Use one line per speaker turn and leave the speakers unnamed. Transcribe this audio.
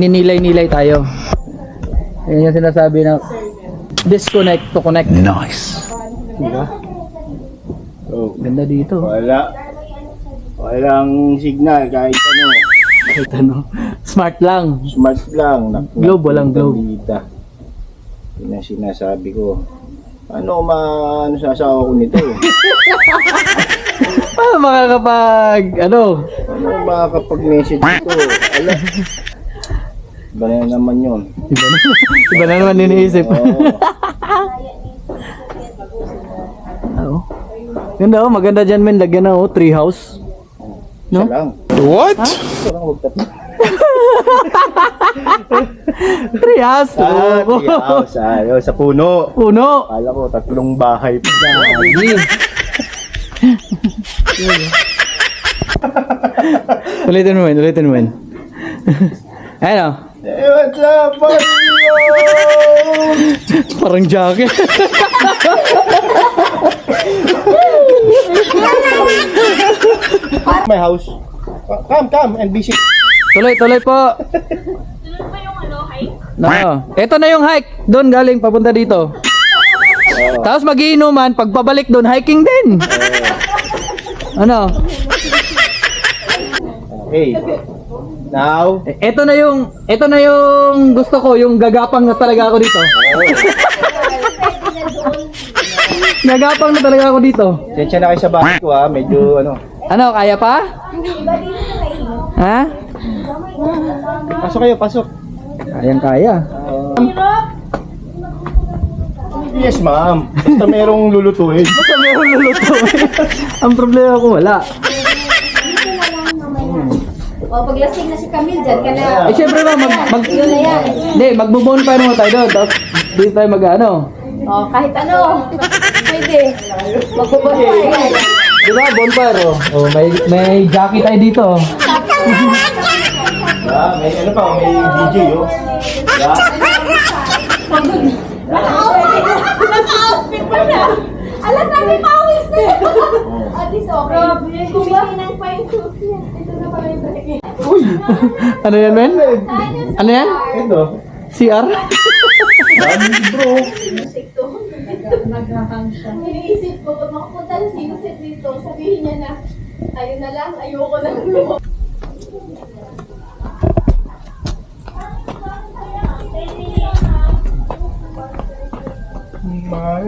Ninilay-nilay tayo. Yan yung sinasabi na disconnect to connect.
Nice.
Diba?
Oh,
Ganda dito.
walang signal kahit ano.
Kahit ano. Smart lang.
Smart lang.
Globe, walang globe.
Dita. Yun ang sinasabi ko. Ano sasawa ko nito?
Paano makakapag, ano?
Ano makakapag-message ito? Ala. Iba na naman yun.
Iba na naman iniisip. Oo. Ganda oh, maganda dyan men. Lagyan na oh, tree house. No?
Isa lang.
What?
Isa lang, huwag tatlo.
Tree house.
Tree house. Ayaw, sa puno.
Puno.
Kala ko, 3 bahay pa.
Gagi. Ulitin mo men. Ayun oh.
Hey, what's up, buddy?
Parang jacket.
My house. Come and visit.
Tuloy po.
Sunod pa yung hike?
No. Ito na yung hike. Doon galing papunta dito. Tapos magiinuman, pagpabalik doon hiking din. Ano?
Okay. Now,
Ito na yung gusto ko, yung gagapang na talaga ako dito. Gagapang na talaga ako dito.
sensya na kayo sa bahay ko ha. Medyo ano.
Ano, kaya pa? Ha?
Pasok kayo, pasok.
Kaya.
Yes, ma'am. Basta merong lulutuin.
Basta meron luluto. Ang problema ko wala.
O, paglasing na si Camille dyan ka na.
Eh syempre ba,
Yun na yan.
Hindi, magbubonfire mo tayo doon. Tapos dito tayo mag-ano.
O, kahit ano. Pwede. Magbubonfire.
Di ba, bonfire oh. Oh, may jacket tayo dito.
May ano pa, may DJ oh.
Naka-outfit pa na. Alam na, may pawis na yan. At least okay. Kumikinan pa yung shoes niya. Ito na pala yung drag.
Ano yan, men? Ano yan?
Ito.
CR?
Bro.
Music to. Naghahang siya. Iniisip ko, pag makapunta na si Yusef dito, sabihin niya na, ayun na lang, ayoko na lang.
My